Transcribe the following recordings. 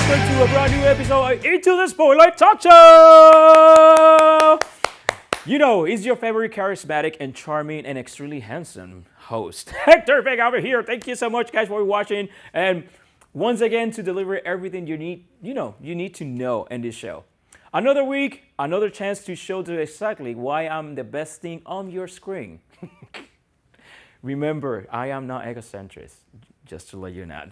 welcome to a brand new episode of Into the Spotlight Talk Show! You know, he's your favorite charismatic and charming and extremely handsome host, Hector Beck over here. Thank you so much, guys, for watching. And once again, to deliver everything you need to know in this show. Another week, another chance to show you exactly why I'm the best thing on your screen. Remember, I am not egocentric, just to let you know.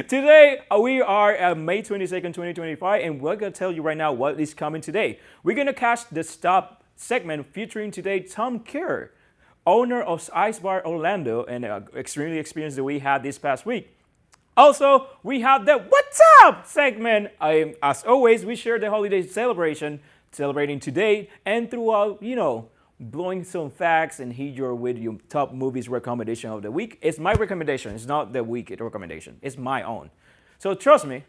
Today, we are at May 22nd, 2025, and we're going to tell you right now what is coming today. We're going to catch the Stop segment featuring today Tom Kerr, owner of Ice Bar Orlando, and extremely experienced that we had this past week. Also, we have the What's Up segment. As always, we share the holiday celebrating today and throughout, blowing some facts and hit you with your top movies recommendation of the week. It's my recommendation. It's not the week recommendation. It's my own. So trust me.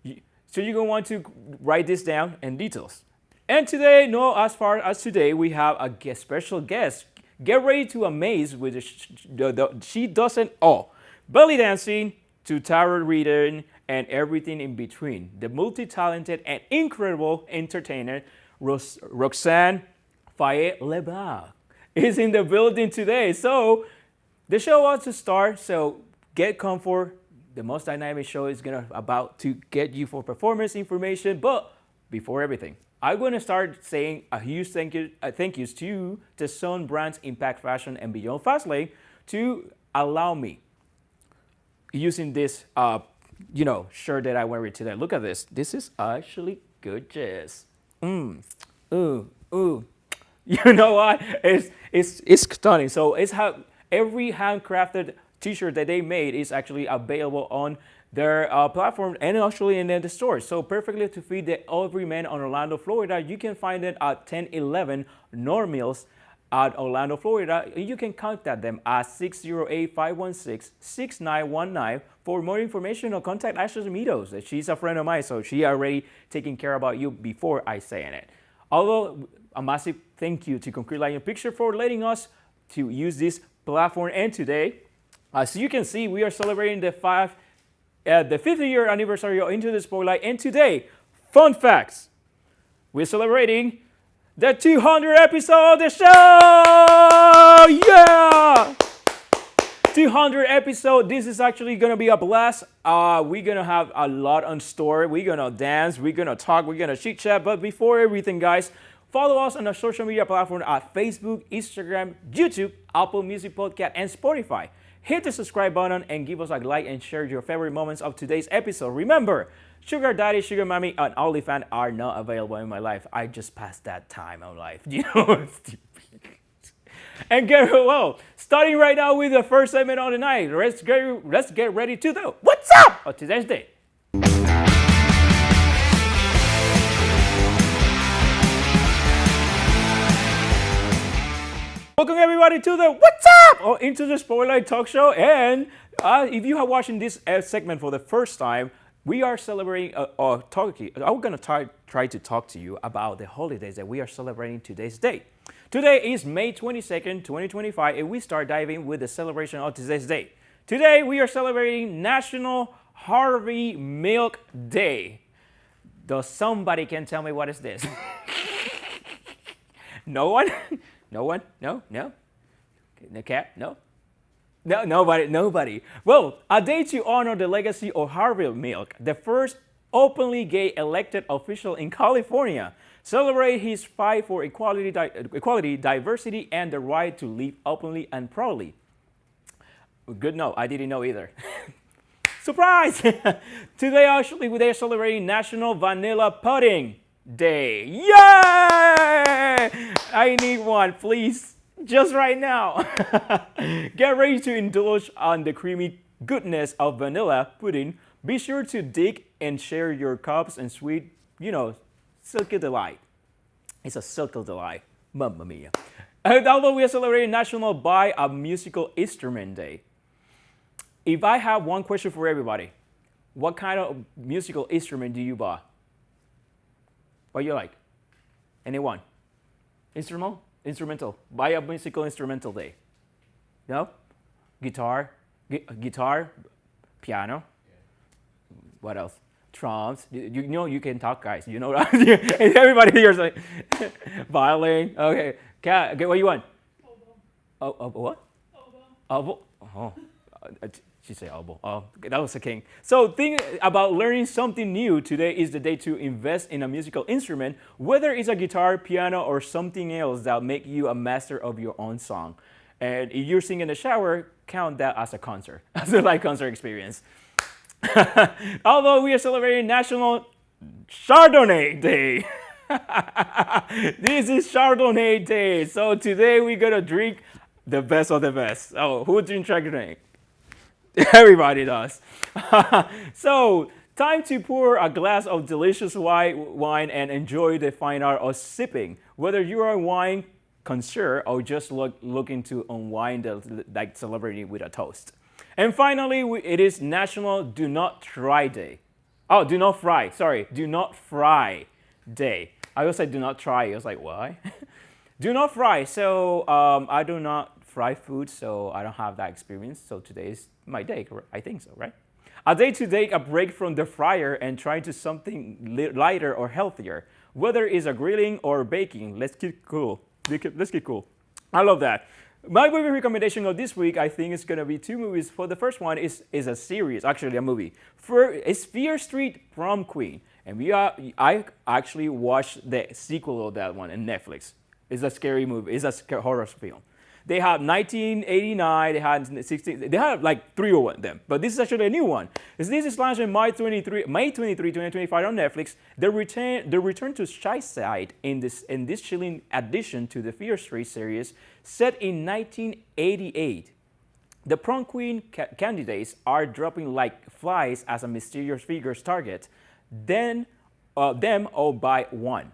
So you're going to want to write this down in details. And today, as far as today, we have a special guest. Get ready to amaze with the She Doesn't All. Belly dancing to tarot reading and everything in between. The multi-talented and incredible entertainer Roxanne Leblanc is in the building today. So the show wants to start. So get comfort. The most dynamic show is about to get you for performance information. But before everything, I'm going to start saying a huge thank yous to the Sun Brands Impact Fashion and Beyond Fastlane to allow me using this, shirt that I wear today. Look at this. This is actually gorgeous. Ooh. You know what? It's stunning. So it's how every handcrafted T-shirt that they made is actually available on their platform and actually in the store. So perfectly to feed the everyman on Orlando, Florida. You can find it at 1011 North Mills at Orlando, Florida. You can contact them at 608-516-6919 for more information or contact Ashley Meadows. She's a friend of mine, so she already taking care about you before I say it. Although a massive thank you to Concrete Lion Picture for letting us to use this platform. And today, as you can see, we are celebrating the 50th year anniversary of Into the Spotlight. And today, fun facts, we're celebrating the 200 episode of the show! Yeah! 200 episode. This is actually going to be a blast. We're going to have a lot on store. We're going to dance. We're going to talk. We're going to chit chat. But before everything, guys, follow us on our social media platform at Facebook, Instagram, YouTube, Apple Music Podcast, and Spotify. Hit the subscribe button and give us a like and share your favorite moments of today's episode. Remember, Sugar Daddy, Sugar Mommy, and OnlyFans are not available in my life. I just passed that time of life. And starting right now with the first segment of the night. Let's get ready to the What's Up of today's day. Welcome everybody to the What's Up or Into the Spotlight Talk Show. And if you are watching this segment for the first time, we are celebrating I'm going to try to talk to you about the holidays that we are celebrating today's day. Today is May 22nd, 2025, and we start diving with the celebration of today's day. Today, we are celebrating National Harvey Milk Day. Does somebody can tell me what is this? No one? No one? No? No? The cat? No? No, nobody. Well, a day to honor the legacy of Harvey Milk, the first openly gay elected official in California. Celebrate his fight for equality, diversity, and the right to live openly and proudly. Good no, I didn't know either. Surprise! Today, actually, they're celebrating National Vanilla Pudding Day. Yay! I need one, please. Just right now. Get ready to indulge on the creamy goodness of vanilla pudding. Be sure to dig and share your cups and sweet, silky delight. It's a silky delight. Mamma mia. Although we are celebrating National Buy a Musical Instrument Day. If I have one question for everybody, what kind of musical instrument do you buy? What you like? Anyone? Instrumental. Buy a musical instrumental day. No? Guitar? Piano? Yeah. What else? drums. You know you can talk, guys. You know that. Everybody here is like violin. Okay, cat. Okay, what you want? Oh, what? Elbow. Oh, she said elbow. Oh, okay, that was the king. So think about learning something new. Today is the day to invest in a musical instrument, whether it's a guitar, piano, or something else that make you a master of your own song. And if you're singing in the shower, count that as a concert, as a live concert experience. Although we are celebrating National Chardonnay Day. This is Chardonnay Day. So today we're going to drink the best of the best. Oh, who drinks Chardonnay? Everybody does. So time to pour a glass of delicious white wine and enjoy the fine art of sipping. Whether you are a wine connoisseur or just looking to unwind, like celebrating with a toast. And finally, it is National Do Not Try Day. Oh, do not fry. Sorry, do not fry day. I always say do not try. I was like, why? Do not fry. So I do not fry food, so I don't have that experience. So today is my day. I think so, right? A day to take a break from the fryer and try to something lighter or healthier. Whether it's a grilling or baking, let's get cool. Let's get cool. I love that. My movie recommendation of this week, I think, is going to be two movies. For the first one is a series, actually a movie. It's Fear Street Prom Queen. And I actually watched the sequel of that one on Netflix. It's a scary movie. It's a horror film. They had 1989, they had 16, they had like three of them. But this is actually a new one. This is launched on May 23, 2025 on Netflix. The return to Shy Side in this chilling addition to the Fear Street series set in 1988. The prom queen candidates are dropping like flies as a mysterious figure's target, them all by one.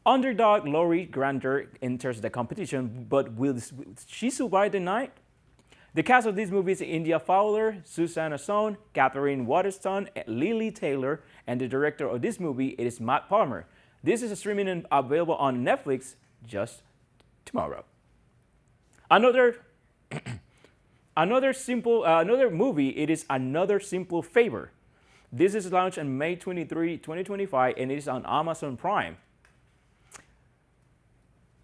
Underdog Laurie Grander enters the competition, but will she survive the night? The cast of these movies: India Fowler, Susanna Sohn, Catherine Waterston, Lily Taylor, and the director of this movie is Matt Palmer. This is streaming and available on Netflix just tomorrow. Another movie. It is Another Simple Favor. This is launched on May 23, 2025, and it is on Amazon Prime.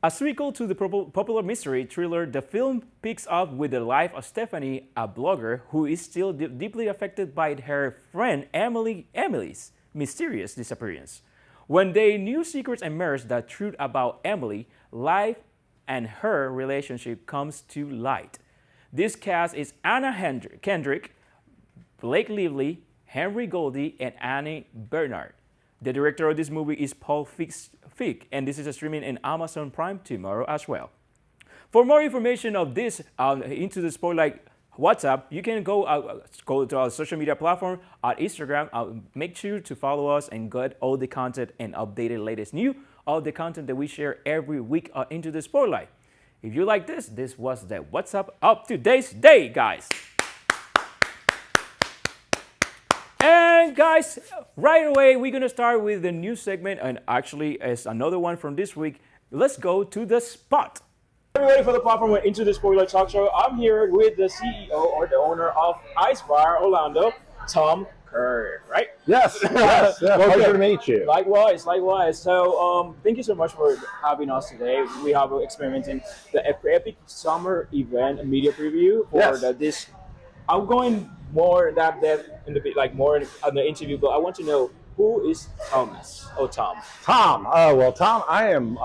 A sequel to the popular mystery thriller, the film picks up with the life of Stephanie, a blogger who is still deeply affected by her friend Emily's mysterious disappearance. When new secrets emerge, the truth about Emily, life, and her relationship comes to light. This cast is Anna Kendrick, Blake Lively, Henry Goldie, and Annie Bernard. The director of this movie is Paul Feig, and this is streaming in Amazon Prime tomorrow as well. For more information of this Into the Spotlight WhatsApp, you can go to our social media platform at Instagram. Make sure to follow us and get all the content and updated latest news, all the content that we share every week Into the Spotlight. If you like this was the WhatsApp up to today's day, guys. And guys, right away, we're going to start with the new segment, and actually, it's another one from this week. Let's go to the spot. Ready for the platform Into the Spotlight Talk Show. I'm here with the CEO or the owner of Ice Bar Orlando, Tom Kerr, right? Yes, yes, yeah, pleasure to meet you. Likewise. So, thank you so much for having us today. We have experimenting the Epic Summer Event media preview for this. I'm going more that depth in the bit, like more on the interview, but I want to know who is Thomas or Tom. Tom. Well, Tom, I am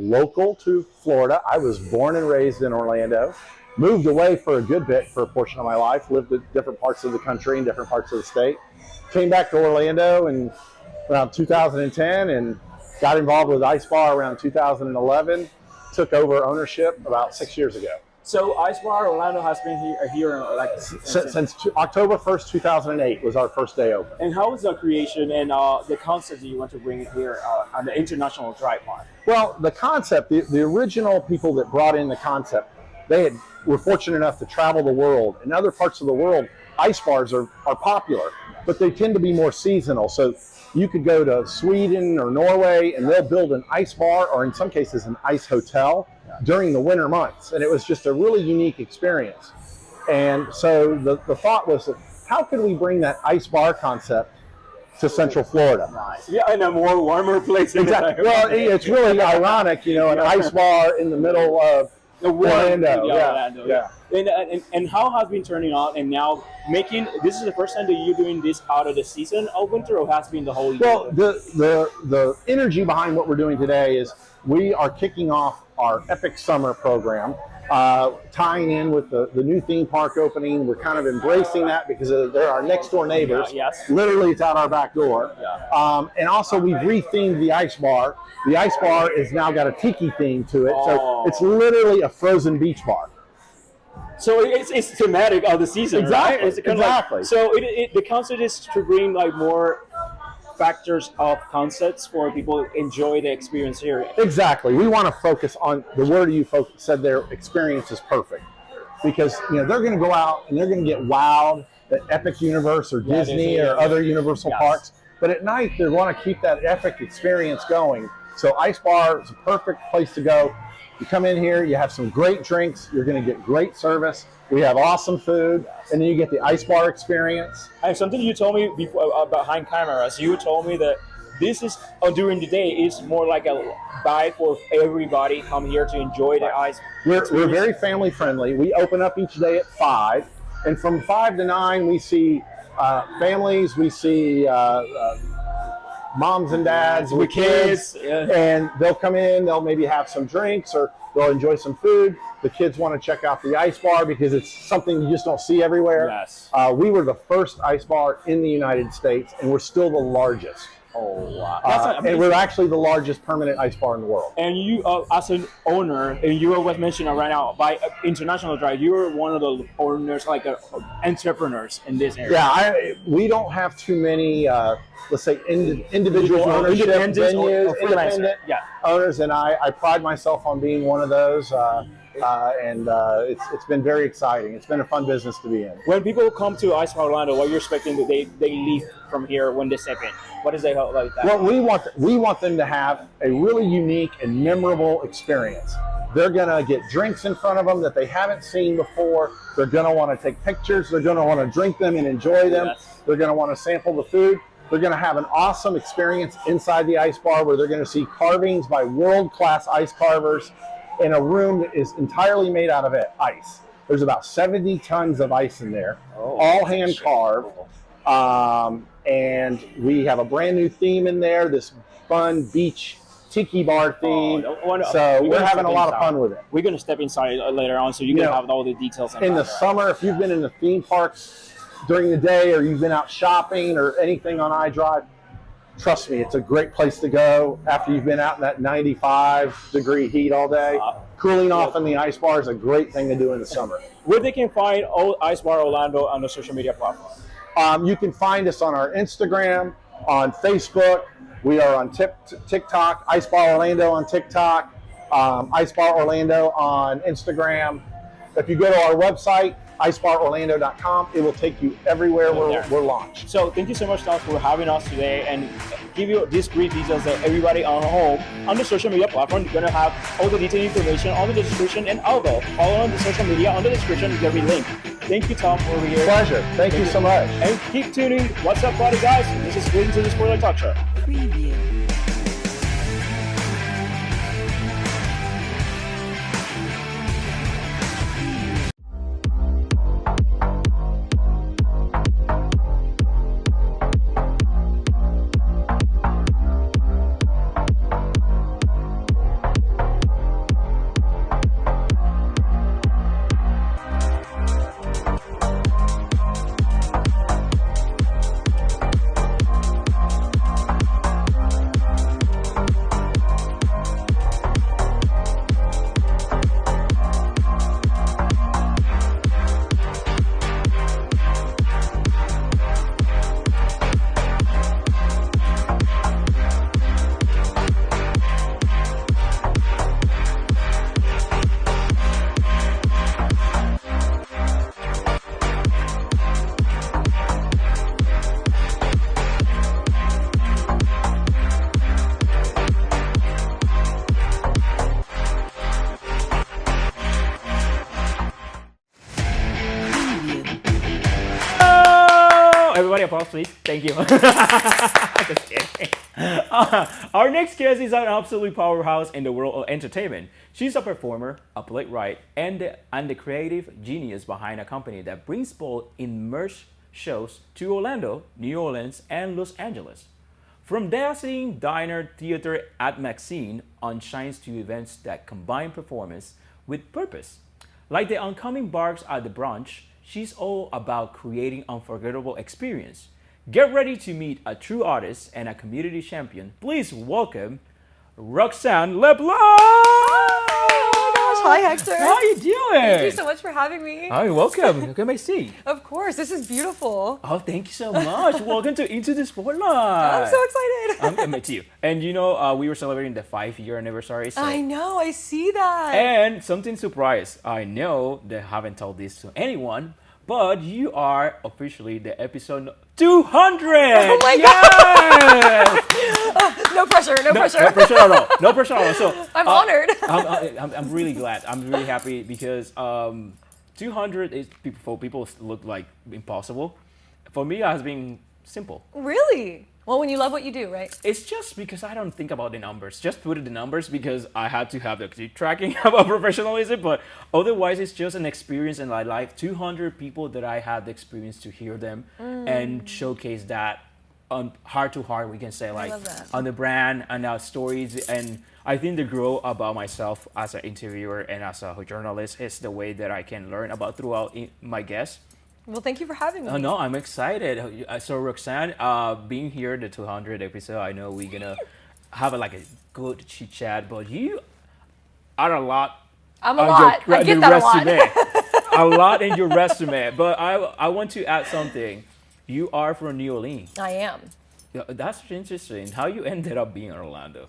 local to Florida. I was born and raised in Orlando. Moved away for a good bit for a portion of my life. Lived in different parts of the country and different parts of the state. Came back to Orlando in around 2010 and got involved with Ice Bar around 2011. Took over ownership about 6 years ago. So Ice Bar Orlando has been here like since October 1st, 2008 was our first day open. And how was the creation and the concept that you want to bring here on the International Dry Park? Well, the concept, the original people that brought in the concept, were fortunate enough to travel the world. In other parts of the world, ice bars are popular, but they tend to be more seasonal. So you could go to Sweden or Norway and they'll build an ice bar, or in some cases an ice hotel, during the winter months. And it was just a really unique experience. And so the thought was, how could we bring that ice bar concept to Central Florida. Nice. Yeah, in a more warmer place. Exactly. Well, it's really ironic, you know, an ice bar in the middle of Orlando. Yeah. And how has been turning out and now making this is the first time that you're doing this out of the season of winter, or has been the whole year? Well, the energy behind what we're doing today is we are kicking off our Epic Summer program, tying in with the new theme park opening. We're kind of embracing that because they're our next door neighbors. Yes. Literally, it's out our back door. Yeah. And also, we've rethemed the ice bar. The ice bar has now got a tiki theme to it, so it's literally a frozen beach bar. So it's thematic of the season, Exactly. right? It's kind Exactly. of like, so the concept is to bring like more factors of concepts for people to enjoy the experience here. Exactly. We want to focus on the word you folks said there, experience is perfect. Because, you know, they're going to go out and they're going to get wowed at Epic Universe or Disney or other Universal parks. But at night, they want to keep that epic experience going. So Ice Bar is a perfect place to go. You come in here, you have some great drinks, you're going to get great service. We have awesome food, and then you get the Ice Bar experience. And something you told me before behind cameras, you told me that this is during the day is more like a vibe for everybody come here to enjoy the ice. We're very family friendly. We open up each day at 5, and from 5 to 9 we see families, we see moms and dads with kids, and they'll come in, they'll maybe have some drinks or they'll enjoy some food. The kids want to check out the ice bar because it's something you just don't see everywhere. Yes. We were the first ice bar in the United States, and we're still the largest. Oh, wow. And we're actually the largest permanent ice bar in the world. And you, as an owner, and you always mentioned right now, by International Drive, you're one of the owners, like entrepreneurs in this area. Yeah, we don't have too many, let's say, individual ownership venues, independent owners, and I pride myself on being one of those. It's been very exciting. It's been a fun business to be in. When people come to Ice Bar Orlando, what you're expecting that they leave from here when they step in? What is they like that? Well, we want them to have a really unique and memorable experience. They're gonna get drinks in front of them that they haven't seen before. They're gonna want to take pictures. They're gonna want to drink them and enjoy them. Yes. They're gonna want to sample the food. They're going to have an awesome experience inside the ice bar where they're going to see carvings by world-class ice carvers in a room that is entirely made out of ice. There's about 70 tons of ice in there, all hand-carved. And we have a brand new theme in there, this fun beach tiki bar theme. So we're having a lot of fun with it. We're going to step inside later on so you can have all the details. In the summer, if you've been in the theme parks during the day or you've been out shopping or anything on iDrive, trust me, it's a great place to go after you've been out in that 95-degree heat all day. Cooling off in the ice bar is a great thing to do in the summer. Where they can find Ice Bar Orlando on the social media platform? You can find us on our Instagram, on Facebook. We are on TikTok, Ice Bar Orlando on TikTok, Ice Bar Orlando on Instagram. If you go to our website, icebarorlando.com, it will take you everywhere we're launched. So thank you so much, Tom, for having us today and give you these brief details that everybody on home on the social media platform is going to have all the detailed information on the description, and also follow on the social media on the description is going to be linked. Thank you, Tom, for being here. Pleasure. Thank you so much. And keep tuning. What's up, buddy, guys? This is Waiting to the Spoiler Talk Show. Preview. Everybody applause, please. Thank you. Just kidding. Our next guest is an absolute powerhouse in the world of entertainment. She's a performer, a playwright, and the creative genius behind a company that brings both immersive shows to Orlando, New Orleans, and Los Angeles. From Dazzling Diner Theater at Maxine on shines to events that combine performance with purpose. Like the oncoming bars at the brunch, she's all about creating unforgettable experience. Get ready to meet a true artist and a community champion. Please welcome Roxanne Leblanc! Hi, Hector. How are you doing? Thank you so much for having me. Hi, welcome. Look at my seat. Of course, this is beautiful. Oh, thank you so much. Welcome to Into the Spotlight. I'm so excited. I'm to you. And we were celebrating the 5-year anniversary. So. I know, I see that. And something surprise. I know they haven't told this to anyone, but you are officially the episode 200. Oh my God! No pressure, no pressure. No pressure at all. No pressure at all. So I'm honored. I'm really glad. I'm really happy because 200 is for people look like impossible. For me, it has been simple. Really? Well, when you love what you do, right? It's just because I don't think about the numbers. Just put the numbers because I had to have the tracking about professionalism. But otherwise, it's just an experience in my life. 200 people that I had the experience to hear them and showcase that on heart to heart. We can say like on the brand and our stories. And I think the growth about myself as an interviewer and as a journalist is the way that I can learn about throughout my guests. Well, thank you for having me. Oh, no, I'm excited. So, Roxanne, being here, the 200 episode, I know we're going to have a good chit chat, but you are a lot. I'm a lot. I get that a lot. A lot in your resume. But I want to add something. You are from New Orleans. I am. That's interesting. How you ended up being in Orlando?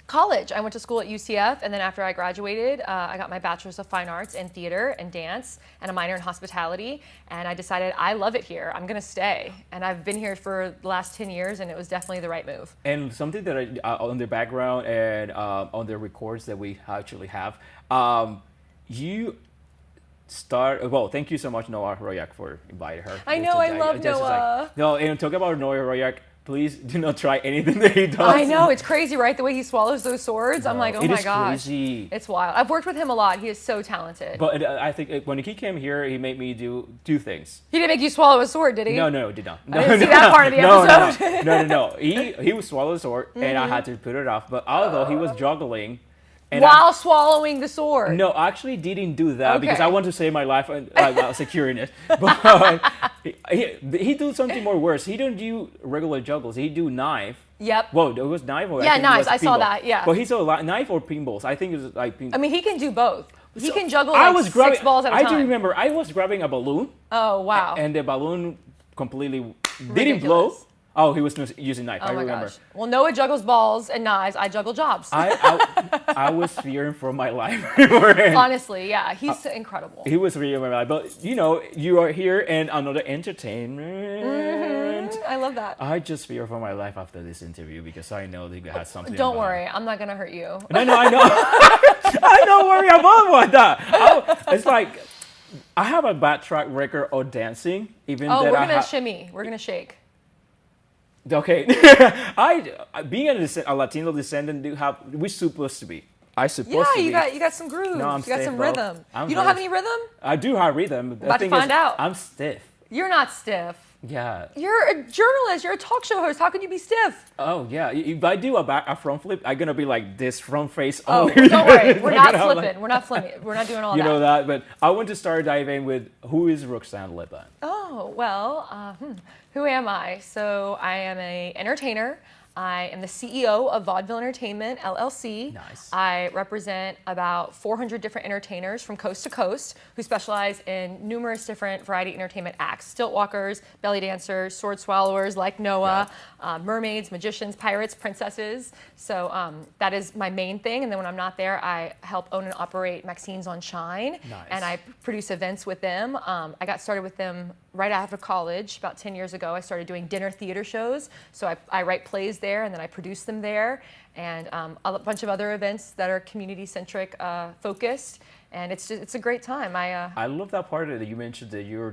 College. I went to school at UCF, and then after I graduated, I got my Bachelor's of Fine Arts in Theater and Dance and a minor in Hospitality, and I decided I love it here. I'm going to stay, and I've been here for the last 10 years, and it was definitely the right move. And something that on the background and on the records that we actually have, you well, thank you so much, Noah Royak, for inviting her. I know, I love Noah. No, and talk about Noah Royak. Please do not try anything that he does. I know, it's crazy, right? The way he swallows those swords. I'm like, oh my gosh. Crazy. It's wild. I've worked with him a lot. He is so talented. But I think when he came here, he made me do things. He didn't make you swallow a sword, did he? No, did not. I didn't see that part of the episode. No. He would swallow the sword, and I had to put it off. But although he was juggling, and while swallowing the sword. No, I actually didn't do that because I want to save my life while securing it. But he do something more worse. He don't do regular juggles. He do knife. Yep. Whoa, it was knife or knives. I saw that. Yeah. But he saw knife or pinballs. I think it was like pinballs. I mean, he can do both. He can juggle six balls at a time. I do remember I was grabbing a balloon. Oh wow. And the balloon completely didn't blow. Oh, he was using knife. I remember. Gosh. Well, Noah juggles balls and knives. I juggle jobs. I was fearing for my life. Honestly, yeah, he's incredible. He was fearing for my life, but you are here and another entertainment. I love that. I just fear for my life after this interview because I know they has something. Don't worry, I'm not gonna hurt you. No, I know. I don't worry about that. It's like I have a bad track record of dancing. We're gonna shimmy. We're gonna shake. Okay, being a Latino descendant, we're supposed to be. Yeah, you got some grooves. No, you got some rhythm. You don't have any rhythm? I do have rhythm. About to find out. I'm stiff. You're not stiff. Yeah. You're a journalist. You're a talk show host. How can you be stiff? Oh yeah. If I do a front flip, I'm gonna be like this front face. Oh, don't worry. We're not flipping. We're not flipping. We're not doing all that. You know that. But I want to start diving with who is Roxanne Leblanc. Oh well. Who am I? So I am an entertainer. I am the CEO of Vaudeville Entertainment, LLC. Nice. I represent about 400 different entertainers from coast to coast who specialize in numerous different variety entertainment acts. Stilt walkers, belly dancers, sword swallowers like Noah, mermaids, magicians, pirates, princesses. So that is my main thing. And then when I'm not there, I help own and operate Maxine's on Shine. Nice. And I produce events with them. I got started with them right after college, about 10 years ago. I started doing dinner theater shows. So I write plays there, and then I produce them there, and a bunch of other events that are community-centric focused. and it's a great time. I love that part that you mentioned that you're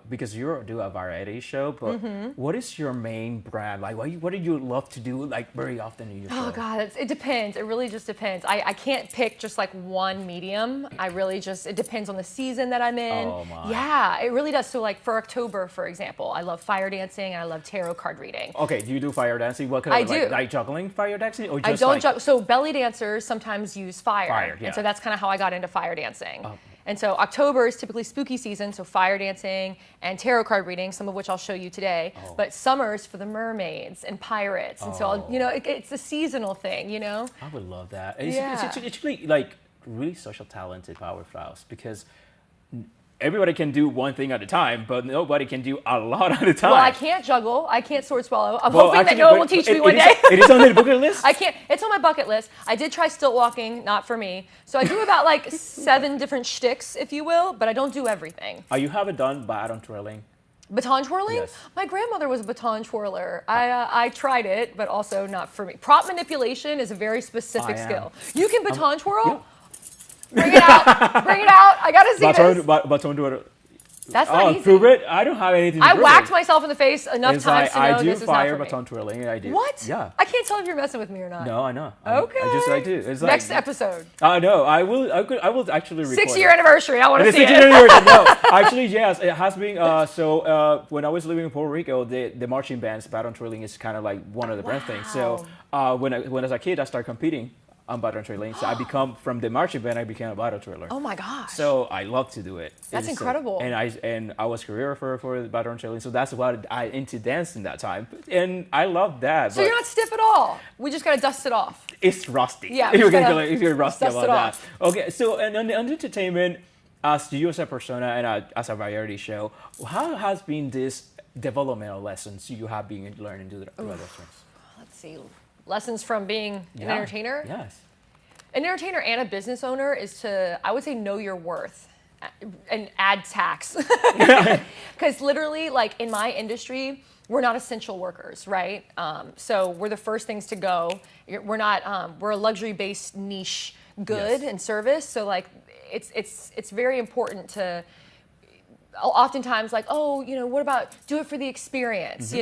because you do a variety show, but what is your main brand? Like, what do you love to do like very often in your show? Oh God, it depends. It really just depends. I can't pick just like one medium. It depends on the season that I'm in. Oh my. Yeah, it really does. So like for October, for example, I love fire dancing and I love tarot card reading. Okay, do you do fire dancing? What kind I of do. like juggling fire dancing, or just I don't like, juggle. So belly dancers sometimes use fire. Fire, yeah. And so that's kind of how I got into fire dancing. And so October is typically spooky season, so fire dancing and tarot card reading, some of which I'll show you today. But summer's for the mermaids and pirates, and so it's a seasonal thing, you know. I would love that. Yeah. It's really like really social talented powerhouse because everybody can do one thing at a time, but nobody can do a lot at a time. Well, I can't juggle. I can't sword swallow. I'm hoping that no one will teach me one day. It is on the bucket list? I can't. It's on my bucket list. I did try stilt walking, not for me. So I do about like 7 different shticks, if you will, but I don't do everything. You haven't done baton twirling? Baton twirling? Yes. My grandmother was a baton twirler. I tried it, but also not for me. Prop manipulation is a very specific skill. You can baton twirl? Yeah. Bring it out. Bring it out. I gotta see this. Baton twirl. That's not easy. Prove it. I don't have anything to I prove whacked it. myself in the face enough times to know this is not I do fire for baton me. twirling. I do. What? Yeah. I can't tell if you're messing with me or not. No, I know. Okay. I do. It's like, Next episode. No, I will actually record 6-year anniversary. I want to see it. No, actually, yes, it has been. When I was living in Puerto Rico, the marching bands, baton twirling is kind of like one of the best things. So when as a kid, I started competing on baton twirling. So from the marching band, I became a baton twirler. Oh my gosh. So I love to do it. That's incredible. And I was choreographer for the baton twirling. So that's what I into dancing that time. And I love that. So you're not stiff at all. We just gotta dust it off. It's rusty. Yeah. You're rusty dust about it that. off. Okay. So and on entertainment, as you as a persona and as a variety show, how has been this developmental lessons you have been learning through other things? Let's see. Lessons from being an entertainer? Yes. An entertainer and a business owner is to, I would say, know your worth and add tax. Because literally, like in my industry, we're not essential workers, right? So we're the first things to go. We're not. We're a luxury-based niche good and service. So like, it's very important to. Oftentimes, like, oh, what about do it for the experience?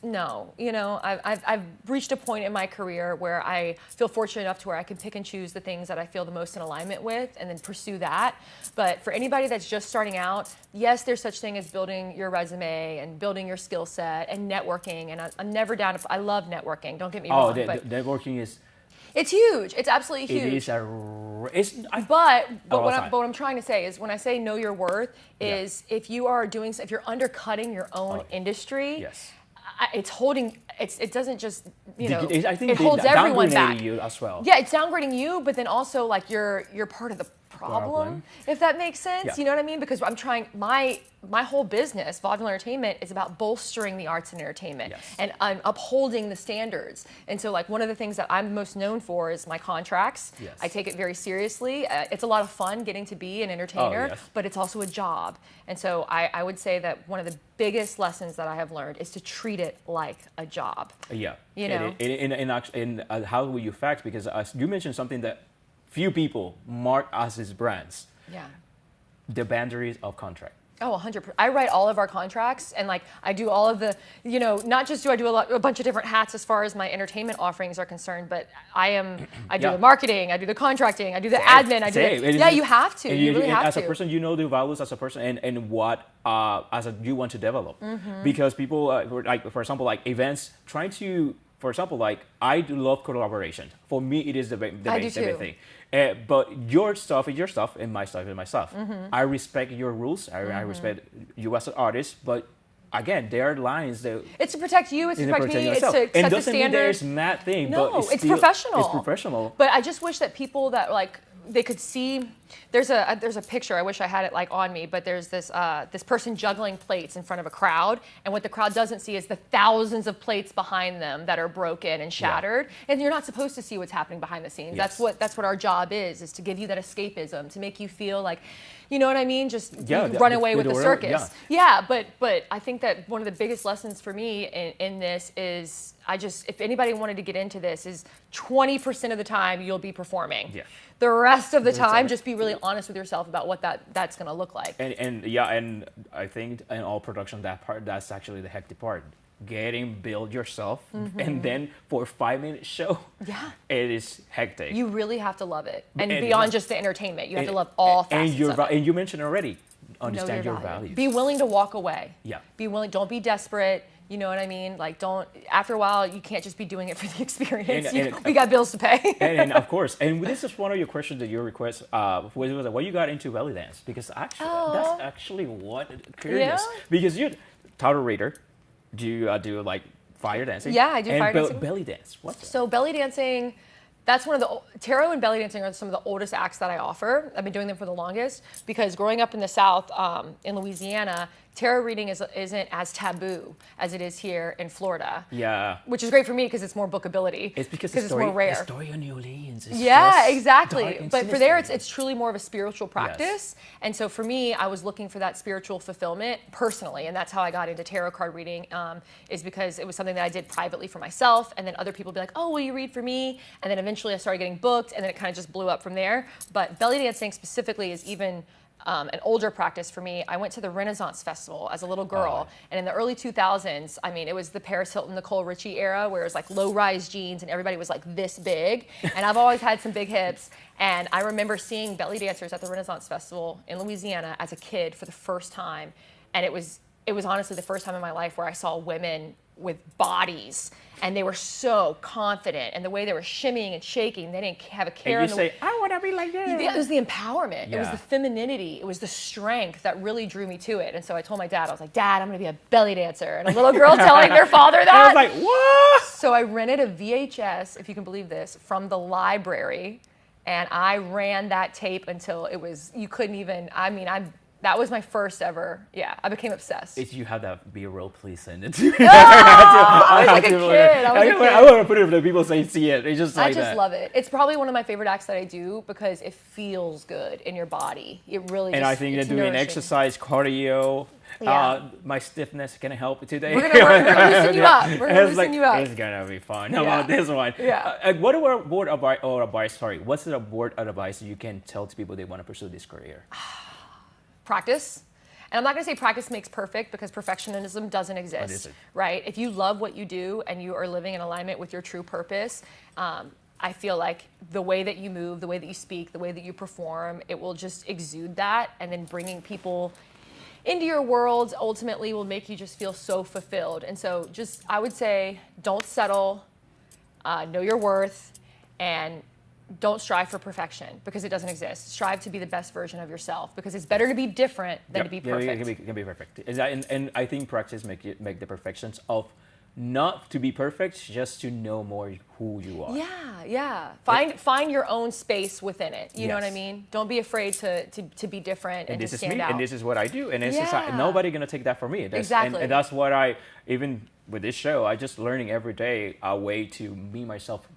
No, I've reached a point in my career where I feel fortunate enough to where I can pick and choose the things that I feel the most in alignment with and then pursue that. But for anybody that's just starting out, yes, there's such thing as building your resume and building your skill set and networking. And I'm never down I love networking. Don't get me wrong. But networking is. It's huge. It's absolutely huge. But what I'm trying to say is when I say know your worth is if you're undercutting your own industry. Yes. It doesn't just, I think it holds everyone back. You as well. Yeah, it's downgrading you, but then also like you're part of the problem, if that makes sense. Yeah. You know what I mean? Because I'm trying, my whole business, vaudeville entertainment, is about bolstering the arts and entertainment and upholding the standards. And so like one of the things that I'm most known for is my contracts. Yes. I take it very seriously. It's a lot of fun getting to be an entertainer, but it's also a job. And so I would say that one of the biggest lessons that I have learned is to treat it like a job. Yeah. In how will you fact? Because you mentioned something that few people mark us as brands. Yeah. The boundaries of contract. Oh, 100%. I write all of our contracts and like I do all of the, not just do I do a bunch of different hats as far as my entertainment offerings are concerned, but I do the marketing, I do the contracting, I do the admin, you have to. You really have to. As a person, you know the values as a person and what you want to develop. Because people, like for example, like events, trying to, for example, like I do love collaboration. For me, it is the main thing. But your stuff is your stuff, and my stuff is my stuff. I respect your rules. I respect you as an artist, but again, there are lines that it's to protect you. It's to protect me. Yourself. It's to set and the standard. Mean there's mad thing. No, but it's professional. It's professional. But I just wish that people that like they could see. There's a picture. I wish I had it like on me, but there's this this person juggling plates in front of a crowd, and what the crowd doesn't see is the thousands of plates behind them that are broken and shattered. And you're not supposed to see what's happening behind the scenes. Yes. That's what our job is to give you that escapism, to make you feel like, you know what I mean? Just Yeah, run away with the yeah. circus. Yeah, but I think that one of the biggest lessons for me in this is if anybody wanted to get into this, is 20% of the time you'll be performing. Yeah. The rest of the time, just be really honest with yourself about what that's going to look like. And I think in all production, that's actually the hectic part. Build yourself, and then for a 5-minute show, it is hectic. You really have to love it, and And- beyond just the entertainment, you have to love all facets of it. And you mentioned already, Know understand your value. values. Be willing to walk away. Yeah. Be willing. Don't be desperate. You know what I mean? Like, don't. After a while, you can't just be doing it for the experience. We got bills to pay. and of course, and this is one of your questions that you request. Was what you got into belly dance? Because actually, that's actually what curious. Yeah. Because you're title reader. Do you do like fire dancing? Yeah, I do fire dancing. Belly dance. What's that? So belly dancing, that's one of the, tarot and belly dancing are some of the oldest acts that I offer. I've been doing them for the longest because growing up in the South, in Louisiana, tarot reading isn't as taboo as it is here in Florida. Yeah. Which is great for me because it's more bookability. It's because it's more rare. The story of New Orleans is Yeah, just exactly. dark and But for there, sinister. it's truly more of a spiritual practice. And so for me, I was looking for that spiritual fulfillment personally, and that's how I got into tarot card reading. Is because it was something that I did privately for myself, and then other people would be like, "Oh, will you read for me?" And then eventually I started getting booked, and then it kind of just blew up from there. But belly dancing specifically is even an older practice for me. I went to the Renaissance Festival as a little girl, and in the early 2000s, I mean, it was the Paris Hilton, Nicole Richie era, where it was like low-rise jeans and everybody was like this big, and I've always had some big hips, and I remember seeing belly dancers at the Renaissance Festival in Louisiana as a kid for the first time, and it was honestly the first time in my life where I saw women with bodies, and they were so confident, and the way they were shimmying and shaking, they didn't have a care. And you say, "I want to be like that." It was the empowerment. It was Yeah. the femininity. It was the strength that really drew me to it. And so I told my dad, I was like, "Dad, I'm going to be a belly dancer." And a little girl telling their father that. I was like, "What?" So I rented a VHS, if you can believe this, from the library, and I ran that tape until it was, you couldn't even, that was my first ever, I became obsessed. If you have that B-roll, please send it to me. I was like a kid. I want to put it for the people saying see it. It's just like I just that. love it. It's probably one of my favorite acts that I do because it feels good in your body. It really And just, I think that it's doing nourishing. exercise, cardio, Yeah. my stiffness can help today. We're gonna loosen you up. We're gonna It's loosen you up. It's gonna be fun. How Yeah. about this one? Yeah. What are word advice? Sorry, what's the word advice you can tell to people they want to pursue this career? Practice. And I'm not going to say practice makes perfect because perfectionism doesn't exist, is it? right? If you love what you do and you are living in alignment with your true purpose, I feel like the way that you move, the way that you speak, the way that you perform, it will just exude that, and then bringing people into your world ultimately will make you just feel so fulfilled. And so just, I would say, don't settle, know your worth, and don't strive for perfection because it doesn't exist. Strive to be the best version of yourself because it's better to be different than to be perfect. It can be perfect. And I think practice make the perfections of not to be perfect, just to know more who you are. Yeah. Find your own space within it. You know what I Yes. mean? Don't be afraid to be different and this to is stand me, out. and this is what I do, and it's just Yeah. nobody gonna take that from me. Exactly. And that's what I, even with this show, I just learning every day a way to me myself.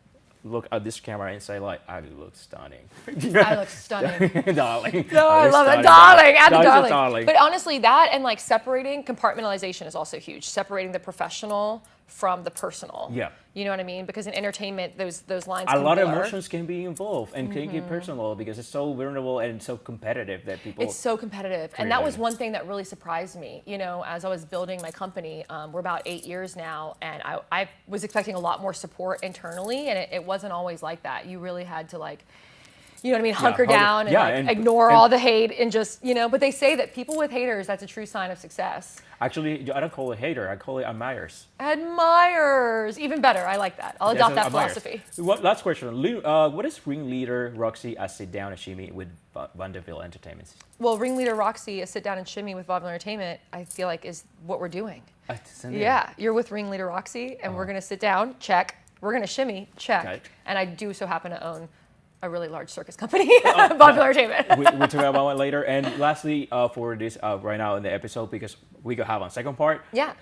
Look at this camera and say like, I look stunning. I look stunning. Darling. No, I love it. Stunning. Darling. Add the Darling. darling. But honestly, that and like separating, compartmentalization is also huge. Separating the professional from the personal. Yeah. You know what I mean? Because in entertainment, those lines A can lot of blur. emotions can be involved and can get personal because it's so vulnerable and so competitive that people. It's so competitive. And that was Creative. one thing that really surprised me. You know, as I was building my company, we're about 8 years now, and I was expecting a lot more support internally, and it wasn't always like that. You really had to like, you know what I mean, hunker down and, like, ignore all the hate and just, you know, but they say that people with haters, that's a true sign of success. Actually, I don't call it hater. I call it admirers. Admirers, even better. I like that. I'll adopt that Admirers. philosophy. Last question. What is ringleader Roxy at Sit Down and Shimmy with Vanderbilt Entertainment? Well, ringleader Roxy, a sit down and shimmy with Vaudeville Entertainment, I feel like is what we're doing. Yeah, you're with ringleader Roxy, and we're gonna sit down, check. We're gonna shimmy, check. Okay. And I do so happen to own a really large circus company, Popular Entertainment. We'll talk about it later. And lastly, for this right now in the episode, because we could have a second part. Yeah.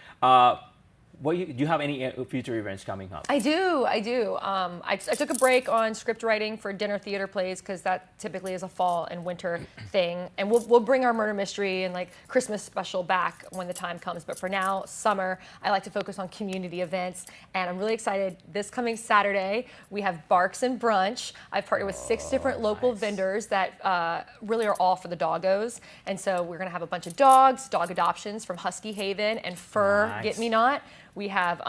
Do you have any future events coming up? I do. I took a break on script writing for dinner theater plays because that typically is a fall and winter thing. And we'll bring our murder mystery and like Christmas special back when the time comes. But for now, summer, I like to focus on community events. And I'm really excited. This coming Saturday, we have Barks and Brunch. I've partnered with 6 different local vendors that really are all for the doggos. And so we're going to have a bunch of dogs, dog adoptions from Husky Haven and Fur Get Me Not. We have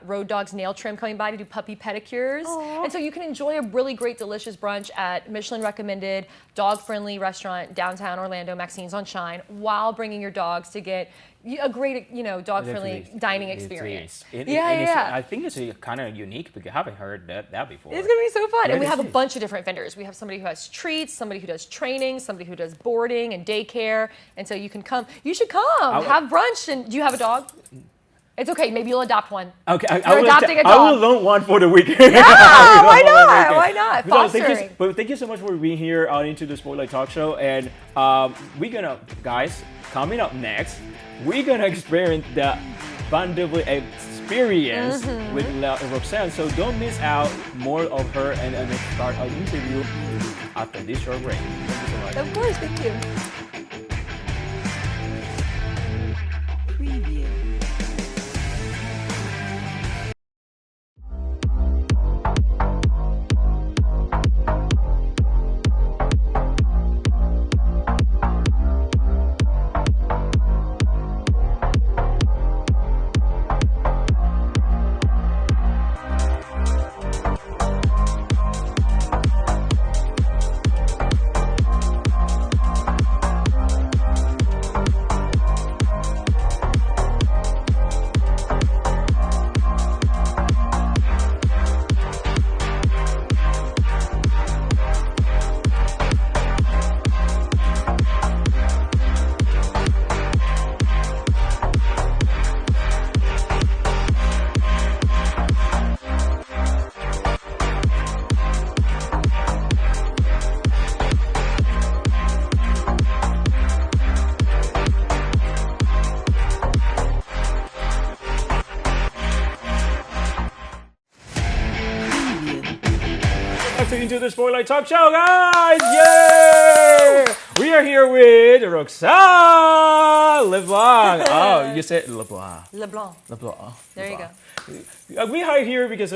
Road Dogs Nail Trim coming by to do puppy pedicures. Aww. And so you can enjoy a really great, delicious brunch at Michelin-recommended, dog-friendly restaurant downtown Orlando, Maxine's on Shine, while bringing your dogs to get a great, dog-friendly dining experience. I think it's kind of unique because I haven't heard that before. It's going to be so fun. And we have a bunch of different vendors. We have somebody who has treats, somebody who does training, somebody who does boarding and daycare. And so you can come. You should come. Have brunch. And do you have a dog? It's okay. Maybe you'll adopt one. Okay, You're adopting a dog. I will loan one for the weekend. Yeah, why not? Why not? Fostering. Thank you so much for being here into the Spotlight Talk Show. And we're gonna, guys, coming up next, we're gonna experience the Vanderbilt experience with Roxanne. So don't miss out more of her and then start our interview after this short break. Thank you so much. Of course, thank you. Into the Spotlight Talk Show, guys! Yay! We are here with Roxanne Leblanc. Oh, you said Leblanc. Leblanc. Leblanc. There Leblanc. you go. We are here because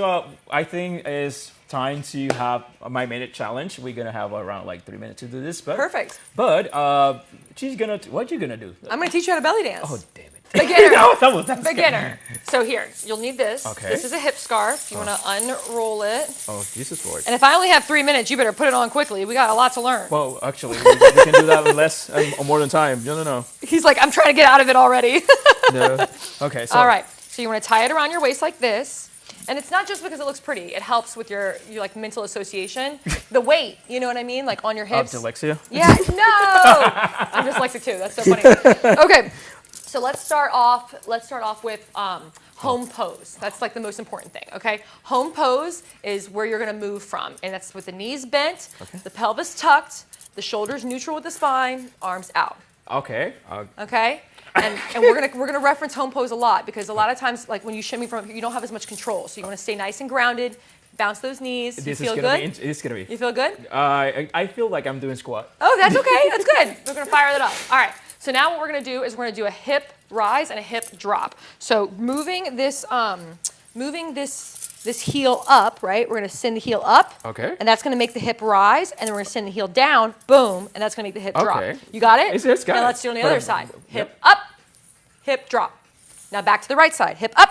I think it's time to have a my-minute challenge. We're gonna have around like 3 minutes to do this. But, Perfect. But what you gonna do? I'm gonna teach you how to belly dance. Oh, damn it. Beginner. Beginner. So here, you'll need this. Okay. This is a hip scarf. You want to unroll it. Oh, Jesus Lord. And if I only have 3 minutes, you better put it on quickly. We got a lot to learn. Well, actually, we can do that in less or more than time. No. He's like, I'm trying to get out of it already. No. Okay. So. All right. So you want to tie it around your waist like this. And it's not just because it looks pretty. It helps with your like mental association. The weight, you know what I mean? Like on your hips. Dyslexia? Yeah. No. I'm dyslexic too. That's so funny. Okay. So let's start off with home pose. That's like the most important thing, okay? Home pose is where you're gonna move from. And that's with the knees bent, the pelvis tucked, the shoulders neutral with the spine, arms out. Okay. Okay? And we're gonna reference home pose a lot because a lot of times, like when you shimmy from up here, you don't have as much control. So you wanna stay nice and grounded, bounce those knees. You feel good? It's gonna be. You feel good? I feel like I'm doing squat. Oh, that's okay, that's good. We're gonna fire that up. All right. So now what we're gonna do is we're gonna do a hip rise and a hip drop. So moving this heel up, right? We're gonna send the heel up. Okay. And that's gonna make the hip rise, and then we're gonna send the heel down, boom, and that's gonna make the hip drop. You got it? It's got now it. let's do it on the other side. Hip up, hip drop. Now back to the right side. Hip up,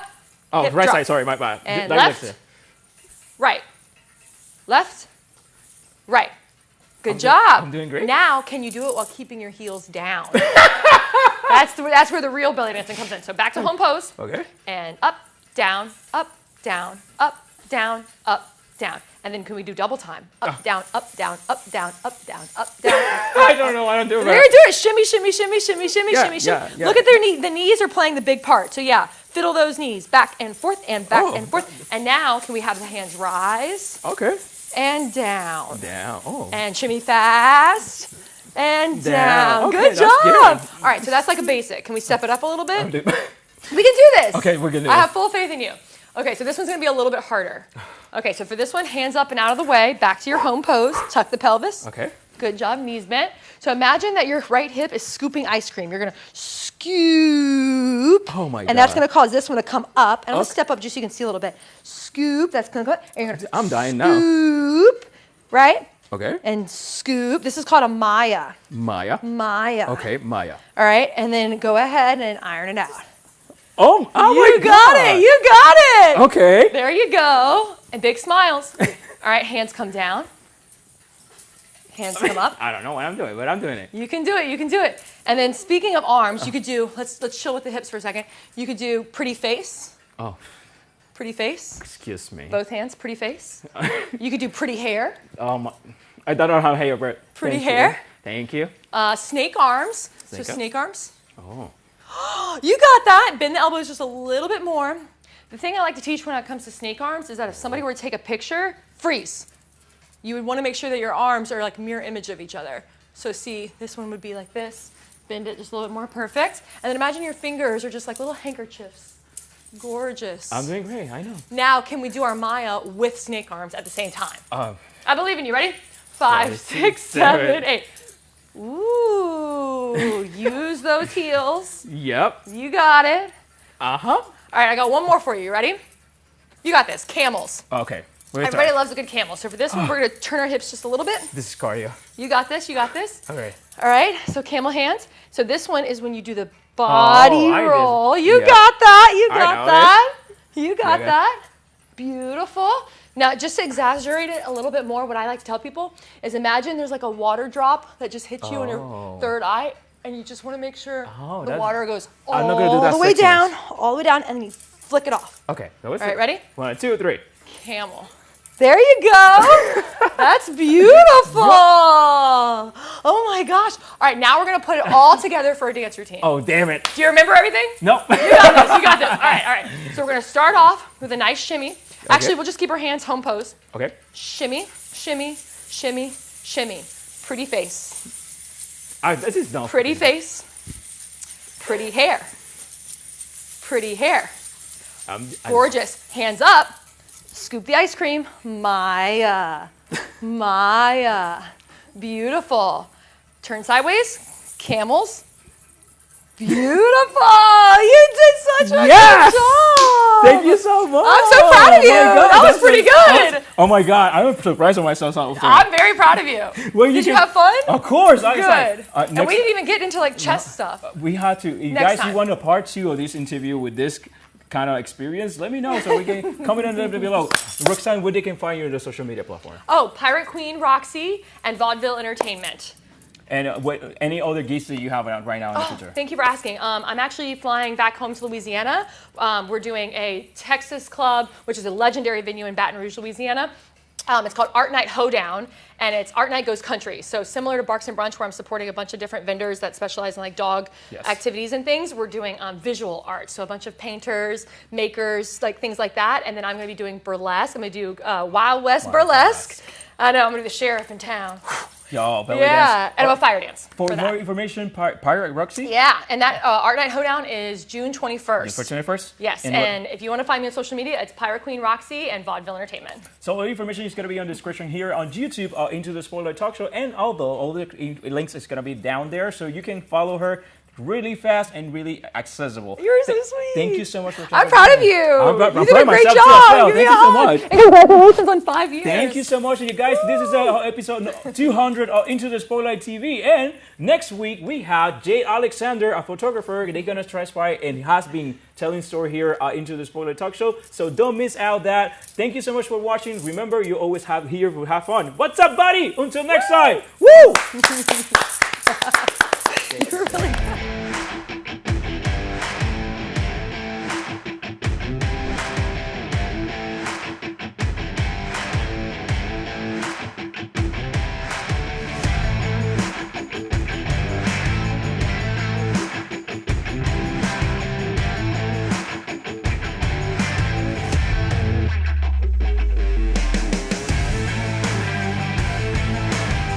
hip right drop. side, sorry, my bad. And left, right, left, right. Good job. I'm doing great. Now, can you do it while keeping your heels down? That's where the real belly dancing comes in. So back to home pose. Okay. And up, down, up, down, up, down, up, down. And then can we do double time? Up, down, up, down, up, down, up, down, up, down. I don't know what I'm doing. There, do it. Shimmy, shimmy, shimmy, shimmy, shimmy, shimmy, shimmy. Yeah. Look at their knees. The knees are playing the big part. So yeah, fiddle those knees back and forth and back and forth. And now can we have the hands rise? Okay. and down. Down. Oh. And shimmy fast and down. Okay, Good that's job. good. All right, so that's like a basic. Can we step it up a little bit? Okay, We can do this. we're gonna do I this. have full faith in you. Okay, so this one's gonna be a little bit harder. Okay, so for this one, hands up and out of the way, back to your home pose, tuck the pelvis. Okay. Good job, knees bent. So imagine that your right hip is scooping ice cream. You're gonna scoop. Oh my And that's God. gonna cause this one to come up. And I'm gonna Okay. step up just so you can see a little bit. Scoop, that's gonna go, and you're gonna I'm dying now. scoop, right? Okay. And scoop. This is called a Maya. Maya. Maya. Okay, Maya. All right, and then go ahead and iron it out. Oh my You God. got it, you got it. Okay. There you go. And big smiles. All right, hands come down. Hands come up. I don't know what I'm doing, but I'm doing it. You can do it, you can do it. And then speaking of arms, you could do, let's chill with the hips for a second. You could do pretty face, Oh, pretty face. excuse me. Both hands, pretty face. You could do pretty hair, I don't know how hair, but Pretty thank you. hair. Thank you. snake arms. Snake So up. snake arms. Oh. You got that. Bend the elbows just a little bit more. The thing I like to teach when it comes to snake arms is that if somebody were to take a picture, freeze. You would want to make sure that your arms are like mirror image of each other. So see, this one would be like this. Bend it just a little bit more, perfect. And then imagine your fingers are just like little handkerchiefs. Gorgeous. I'm doing great, I know. Now, can we do our Maya with snake arms at the same time? Uh, I believe in you. Ready? 5, 6, 7, 8. Ooh, use those heels. yep. You got it. Uh-huh. All right, I got one more for you. You ready? You got this. Camels. Okay. We're Everybody start. loves a good camel. So for this one, we're going to turn our hips just a little bit. This is cardio. You got this. You got this. Okay. All right. So camel hands. So this one is when you do the body I roll. just- You yeah. got that. You I got know that. You got Okay. that. Beautiful. Now, just to exaggerate it a little bit more, what I like to tell people is imagine there's like a water drop that just hits you in your Oh. third eye, and you just want to make sure Oh, the that's- water goes I'm not gonna do all that the way sexiness. down, all the way down, and then you flick it off. Okay. So let's All right, do- ready? 1, 2, 3. Camel. There you go. That's beautiful. Oh my gosh. All right, now we're going to put it all together for a dance routine. Oh, damn it. Do you remember everything? Nope. You got this. You got this. All right, all right. So we're going to start off with a nice shimmy. Actually, we'll just keep our hands home pose. Okay. Shimmy, shimmy, shimmy, shimmy. Pretty face. This is not Pretty face. Pretty hair. Pretty hair. Gorgeous. Hands up. Scoop the ice cream. Maya. Maya. Beautiful. Turn sideways. Camels. Beautiful. You did such a Yes! good job. Thank you so much. I'm so proud of you. Oh my God, That was that's pretty like- good. Oh my God, I'm surprised on myself. I'm very proud of you. Well, Did you can- have fun? Of course. I was Good. like, And we didn't even get into like chest stuff. we had to. You Next guys, time. you want a part 2 of this interview with this kind of experience? Let me know so we can comment on it below. Roxanne, where they can find you on the social media platform? Oh, Pirate Queen Roxy and Vaudeville Entertainment. And any other gigs that you have right now in the future? Thank you for asking. I'm actually flying back home to Louisiana. We're doing a Texas club, which is a legendary venue in Baton Rouge, Louisiana. It's called Art Night Hoedown, and it's Art Night Goes Country. So similar to Barks and Brunch, where I'm supporting a bunch of different vendors that specialize in like dog Yes. activities and things, we're doing visual art. So a bunch of painters, makers, like things like that. And then I'm going to be doing burlesque. I'm going to do Wild West burlesque. I know, I'm going to be the sheriff in town. Yo, belly Yeah, dance. and I'm a fire dance. For that. more information, Pirate Roxy? Yeah, and that Art Night Hoedown is June 21st. For 21st? Yes, And and if you want to find me on social media, it's Pirate Queen Roxy and Vaudeville Entertainment. So all the information is going to be on the description here on YouTube, Into the Spoiler Talk Show, and although all the links is going to be down there, so you can follow her really fast and really accessible. You're so sweet. Thank you so much for I'm proud of you. I'm You proud did a of great myself job. too as well. Give me Thank a you so hug. much. And congratulations on 5 years. Thank you so much, you guys. This is episode 200 of Into the Spotlight TV, and next week we have Jay Alexander, a photographer. They're gonna try and has been telling story here Into the Spotlight Talk Show. So don't miss out that. Thank you so much for watching. Remember, you always have here to have fun. What's up, buddy? Until next time. Woo!